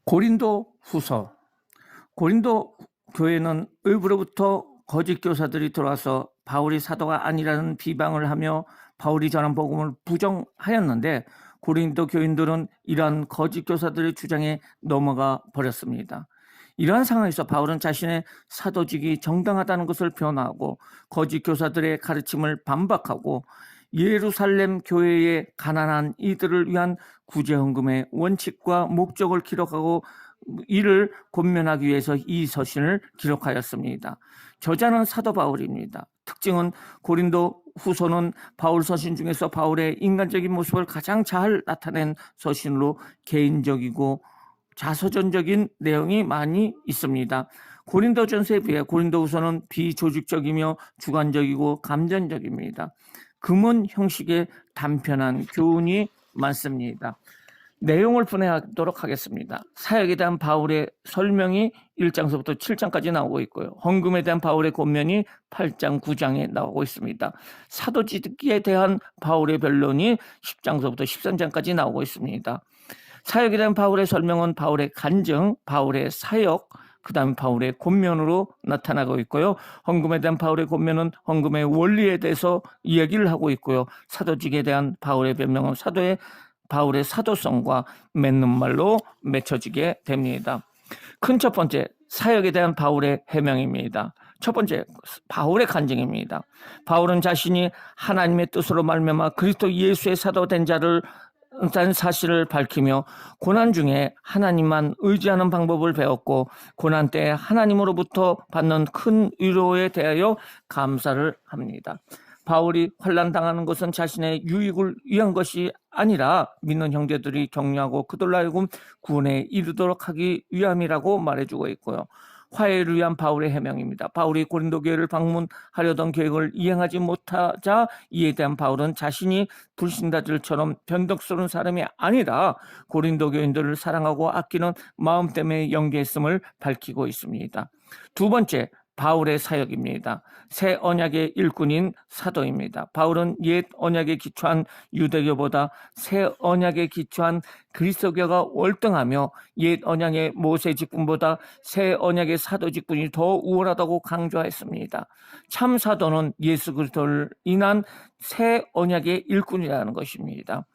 고린도 후서. 고린도 교회는 일부로부터 거짓 교사들이 들어와서 바울이 사도가 아니라는 비방을 하며 바울이 전한 복음을 부정하였는데, 고린도 교인들은 이러한 거짓 교사들의 주장에 넘어가 버렸습니다. 이러한 상황에서 바울은 자신의 사도직이 정당하다는 것을 변화하고 거짓 교사들의 가르침을 반박하고 예루살렘 교회의 가난한 이들을 위한 구제헌금의 원칙과 목적을 기록하고 이를 권면하기 위해서 이 서신을 기록하였습니다. 저자는 사도 바울입니다. 특징은 고린도 후서는 바울 서신 중에서 바울의 인간적인 모습을 가장 잘 나타낸 서신으로 개인적이고 자서전적인 내용이 많이 있습니다. 고린도전서에 비해 고린도후서는 비조직적이며 주관적이고 감정적입니다. 금은 형식의 단편한 교훈이 많습니다. 내용을 분해하도록 하겠습니다. 사역에 대한 바울의 설명이 1장서부터 7장까지 나오고 있고요. 헌금에 대한 바울의 권면이 8장, 9장에 나오고 있습니다. 사도직에 대한 바울의 변론이 10장서부터 13장까지 나오고 있습니다. 사역에 대한 바울의 설명은 바울의 간증, 바울의 사역, 그 다음에 바울의 권면으로 나타나고 있고요. 헌금에 대한 바울의 권면은 헌금의 원리에 대해서 이야기를 하고 있고요. 사도직에 대한 바울의 변명은 바울의 사도성과 맺는 말로 맺혀지게 됩니다. 큰 첫 번째, 사역에 대한 바울의 해명입니다. 첫 번째, 바울의 간증입니다. 바울은 자신이 하나님의 뜻으로 말미암아 그리스도 예수의 사도된 자를 단 사실을 밝히며 고난 중에 하나님만 의지하는 방법을 배웠고 고난 때에 하나님으로부터 받는 큰 위로에 대하여 감사를 합니다. 바울이 환난당하는 것은 자신의 유익을 위한 것이 아니라 믿는 형제들이 격려하고 그들로 하여금 구원에 이르도록 하기 위함이라고 말해주고 있고요. 화해를 위한 바울의 해명입니다. 바울이 고린도 교회를 방문하려던 계획을 이행하지 못하자 이에 대한 바울은 자신이 불신자들처럼 변덕스러운 사람이 아니라 고린도 교인들을 사랑하고 아끼는 마음 때문에 연기했음을 밝히고 있습니다. 두 번째, 바울의 사역입니다. 새 언약의 일꾼인 사도입니다. 바울은 옛 언약에 기초한 유대교보다 새 언약에 기초한 그리스도교가 월등하며 옛 언약의 모세 직분보다 새 언약의 사도 직분이 더 우월하다고 강조했습니다. 참 사도는 예수 그리스도를 인한 새 언약의 일꾼이라는 것입니다.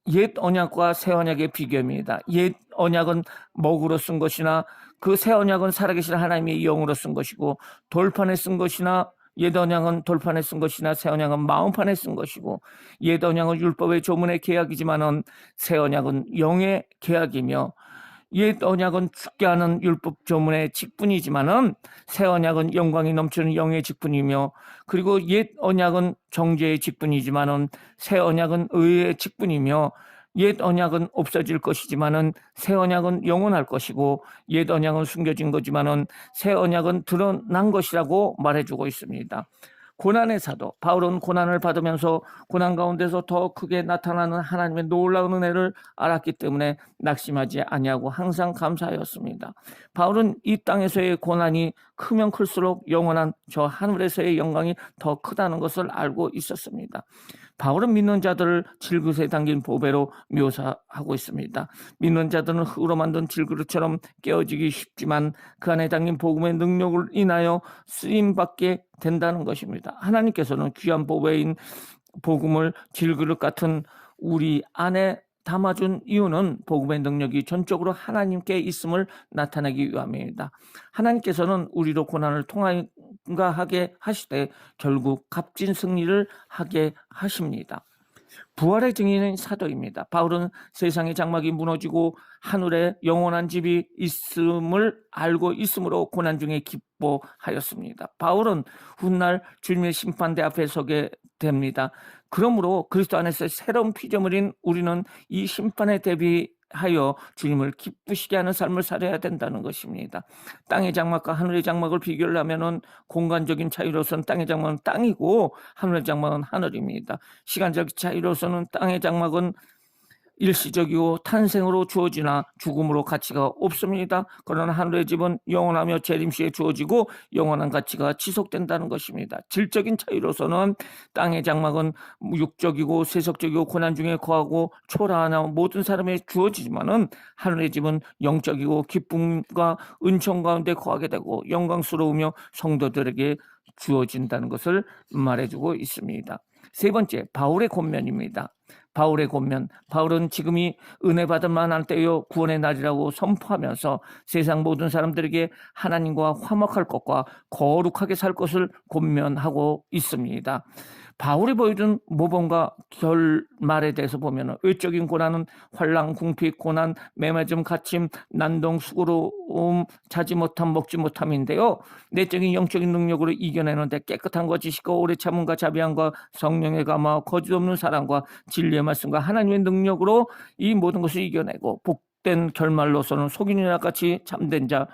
옛 언약과 새 언약의 비교입니다. 옛 언약은 먹으로 쓴 것이나 그 새 언약은 살아계신 하나님의 영으로 쓴 것이고, 돌판에 쓴 것이나 옛 언약은 돌판에 쓴 것이나 새 언약은 마음판에 쓴 것이고, 옛 언약은 율법의 조문의 계약이지만은 새 언약은 영의 계약이며, 옛 언약은 죽게 하는 율법 조문의 직분이지만은 새 언약은 영광이 넘치는 영의 직분이며, 그리고 옛 언약은 정죄의 직분이지만은 새 언약은 의의 직분이며, 옛 언약은 없어질 것이지만은 새 언약은 영원할 것이고, 옛 언약은 숨겨진 거지만은 새 언약은 드러난 것이라고 말해주고 있습니다. 고난의 사도 바울은 고난을 받으면서 고난 가운데서 더 크게 나타나는 하나님의 놀라운 은혜를 알았기 때문에 낙심하지 아니하고 항상 감사하였습니다. 바울은 이 땅에서의 고난이 크면 클수록 영원한 저 하늘에서의 영광이 더 크다는 것을 알고 있었습니다. 바울은 믿는 자들을 질그릇에 담긴 보배로 묘사하고 있습니다. 믿는 자들은 흙으로 만든 질그릇처럼 깨어지기 쉽지만 그 안에 담긴 복음의 능력을 인하여 쓰임받게 된다는 것입니다. 하나님께서는 귀한 보배인 복음을 질그릇 같은 우리 안에 담아준 이유는 복음의 능력이 전적으로 하나님께 있음을 나타내기 위함입니다. 하나님께서는 우리로 고난을 통과하게 하시되 결국 값진 승리를 하게 하십니다. 부활의 증인은 사도입니다. 바울은 세상의 장막이 무너지고 하늘에 영원한 집이 있음을 알고 있으므로 고난 중에 기뻐하였습니다. 바울은 훗날 주님의 심판대 앞에 서게 됩니다. 그러므로 그리스도 안에서 새로운 피조물인 우리는 이 심판에 대비하여 주님을 기쁘시게 하는 삶을 살아야 된다는 것입니다. 땅의 장막과 하늘의 장막을 비교를 하면은 공간적인 차이로서는 땅의 장막은 땅이고 하늘의 장막은 하늘입니다. 시간적 차이로서는 땅의 장막은 일시적이고 탄생으로 주어지나 죽음으로 가치가 없습니다. 그러나 하늘의 집은 영원하며 재림시에 주어지고 영원한 가치가 지속된다는 것입니다. 질적인 차이로서는 땅의 장막은 육적이고 세속적이고 고난 중에 거하고 초라하나 모든 사람에 주어지지만은 하늘의 집은 영적이고 기쁨과 은총 가운데 거하게 되고 영광스러우며 성도들에게 주어진다는 것을 말해주고 있습니다. 세 번째, 바울의 권면입니다. 바울의 권면. 바울은 지금이 은혜 받을 만한 때요 구원의 날이라고 선포하면서 세상 모든 사람들에게 하나님과 화목할 것과 거룩하게 살 것을 권면하고 있습니다. 바울이 보여준 모범과 결말에 대해서 보면 외적인 고난은 환난, 궁핍, 고난, 매맞음, 갇힘, 난동, 수고로움, 자지 못함, 먹지 못함인데요. 내적인 영적인 능력으로 이겨내는데 깨끗한 것, 지식과 오래 참음과 자비함과 성령의 감화, 거짓 없는 사랑과 진리의 말씀과 하나님의 능력으로 이 모든 것을 이겨내고 복된 결말로서는 속인이나 같이 참된 자,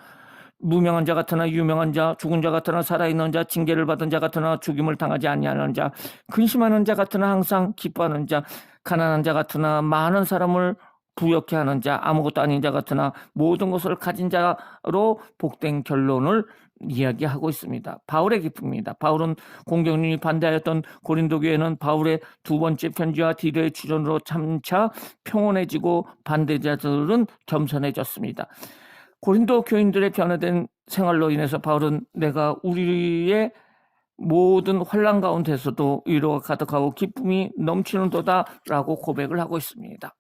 무명한 자 같으나 유명한 자, 죽은 자 같으나 살아있는 자, 징계를 받은 자 같으나 죽임을 당하지 아니하는 자, 근심하는 자 같으나 항상 기뻐하는 자, 가난한 자 같으나 많은 사람을 부욕케 하는 자, 아무것도 아닌 자 같으나 모든 것을 가진 자로 복된 결론을 이야기하고 있습니다. 바울의 기쁨입니다. 바울은 공경륜이 반대하였던 고린도 교회는 바울의 두 번째 편지와 디도의 출현으로 참차 평온해지고 반대자들은 겸손해졌습니다. 고린도 교인들의 변화된 생활로 인해서 바울은 내가 우리의 모든 환난 가운데서도 위로가 가득하고 기쁨이 넘치는도다라고 고백을 하고 있습니다.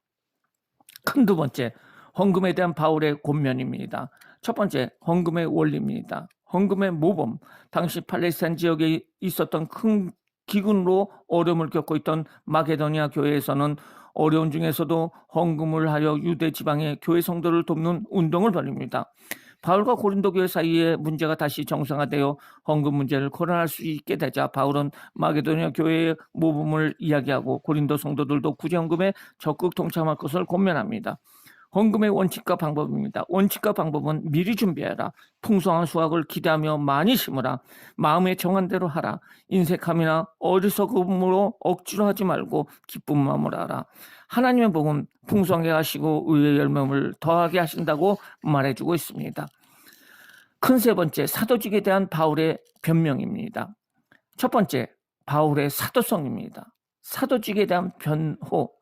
큰 두 번째, 헌금에 대한 바울의 권면입니다. 첫 번째, 헌금의 원리입니다. 헌금의 모범. 당시 팔레스타인 지역에 있었던 큰 기근으로 어려움을 겪고 있던 마게도니아 교회에서는 어려운 중에서도 헌금을 하여 유대 지방의 교회 성도를 돕는 운동을 벌입니다. 바울과 고린도 교회 사이에 문제가 다시 정상화되어 헌금 문제를 거론할 수 있게 되자 바울은 마게도니아 교회의 모범을 이야기하고 고린도 성도들도 구제헌금에 적극 동참할 것을 권면합니다. 헌금의 원칙과 방법입니다. 원칙과 방법은 미리 준비해라. 풍성한 수확을 기대하며 많이 심으라. 마음에 정한 대로 하라. 인색함이나 어리석음으로 억지로 하지 말고 기쁜 마음으로 하라. 하나님의 복은 풍성하게 하시고 의의 열매를 더하게 하신다고 말해주고 있습니다. 큰 세 번째, 사도직에 대한 바울의 변명입니다. 첫 번째, 바울의 사도성입니다. 사도직에 대한 변호.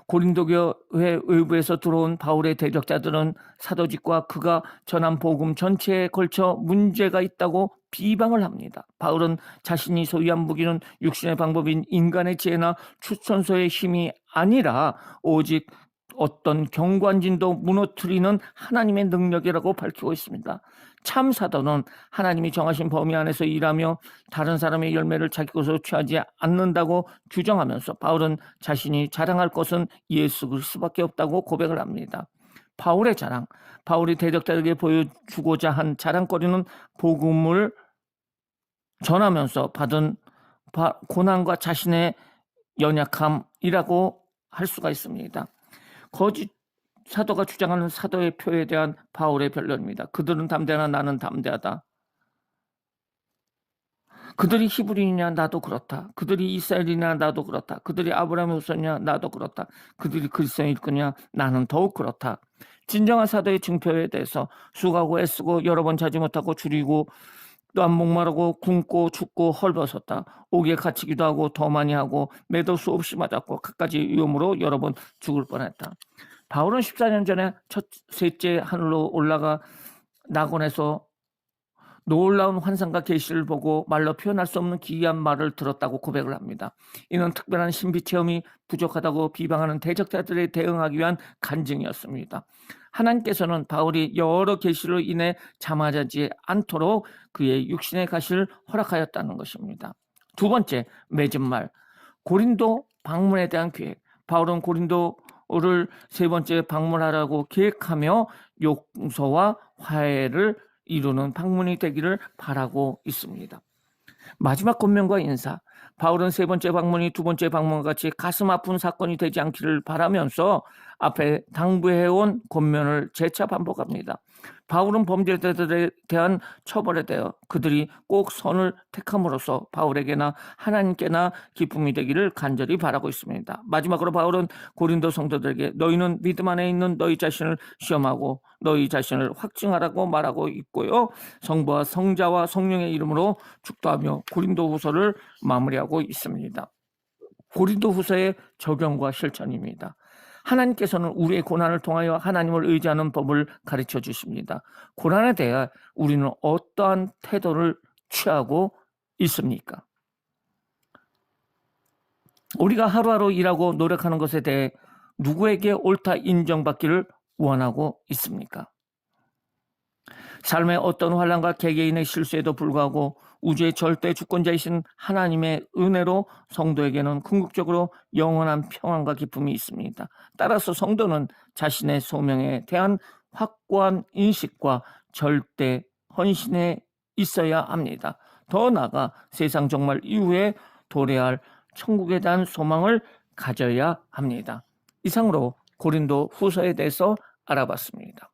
고린도 교회 외부에서 들어온 바울의 대적자들은 사도직과 그가 전한 복음 전체에 걸쳐 문제가 있다고 비방을 합니다. 바울은 자신이 소유한 무기는 육신의 방법인 인간의 지혜나 추천서의 힘이 아니라 오직 어떤 경관진도 무너뜨리는 하나님의 능력이라고 밝히고 있습니다. 참 사도는 하나님이 정하신 범위 안에서 일하며 다른 사람의 열매를 자기 것으로 취하지 않는다고 규정하면서 바울은 자신이 자랑할 것은 예수 그리스도밖에 없다고 고백을 합니다. 바울의 자랑, 바울이 대적자에게 보여주고자 한 자랑거리는 복음을 전하면서 받은 고난과 자신의 연약함이라고 할 수가 있습니다. 거짓 사도가 주장하는 사도의 표에 대한 바울의 변론입니다. 그들은 담대하나 나는 담대하다. 그들이 히브리냐 나도 그렇다. 그들이 이스라엘이냐 나도 그렇다. 그들이 아브라함의 후손이냐 나도 그렇다. 그들이 그리스도인일 거냐 나는 더욱 그렇다. 진정한 사도의 증표에 대해서 수고하고 애쓰고 여러 번 자지 못하고 줄이고 또한 목마르고 굶고 춥고 헐벗었다. 옥에 갇히기도 하고 더 많이 하고 매도 수없이 맞았고 갖가지 위험으로 여러 번 죽을 뻔했다. 바울은 14년 전에 셋째 하늘로 올라가 낙원에서 놀라운 환상과 계시를 보고 말로 표현할 수 없는 기이한 말을 들었다고 고백을 합니다. 이는 특별한 신비 체험이 부족하다고 비방하는 대적자들에 대응하기 위한 간증이었습니다. 하나님께서는 바울이 여러 계시로 인해 잠잠하지 않도록 그의 육신의 가시를 허락하였다는 것입니다. 두 번째, 맺은 말. 고린도 방문에 대한 계획. 바울은 고린도를 세 번째 방문하라고 계획하며 용서와 화해를 이루는 방문이 되기를 바라고 있습니다. 마지막 권면과 인사. 바울은 세 번째 방문이 두 번째 방문과 같이 가슴 아픈 사건이 되지 않기를 바라면서 앞에 당부해온 권면을 재차 반복합니다. 바울은 범죄자들에 대한 처벌에 대하여 그들이 꼭 선을 택함으로써 바울에게나 하나님께나 기쁨이 되기를 간절히 바라고 있습니다. 마지막으로 바울은 고린도 성도들에게 너희는 믿음 안에 있는 너희 자신을 시험하고 너희 자신을 확증하라고 말하고 있고요. 성부와 성자와 성령의 이름으로 축도하며 고린도후서를 마무리하고 있습니다. 고린도후서의 적용과 실천입니다. 하나님께서는 우리의 고난을 통하여 하나님을 의지하는 법을 가르쳐 주십니다. 고난에 대해 우리는 어떠한 태도를 취하고 있습니까? 우리가 하루하루 일하고 노력하는 것에 대해 누구에게 옳다 인정받기를 원하고 있습니까? 삶의 어떤 환난과 개개인의 실수에도 불구하고 우주의 절대 주권자이신 하나님의 은혜로 성도에게는 궁극적으로 영원한 평안과 기쁨이 있습니다. 따라서 성도는 자신의 소명에 대한 확고한 인식과 절대 헌신에 있어야 합니다. 더 나아가 세상 종말 이후에 도래할 천국에 대한 소망을 가져야 합니다. 이상으로 고린도 후서에 대해서 알아봤습니다.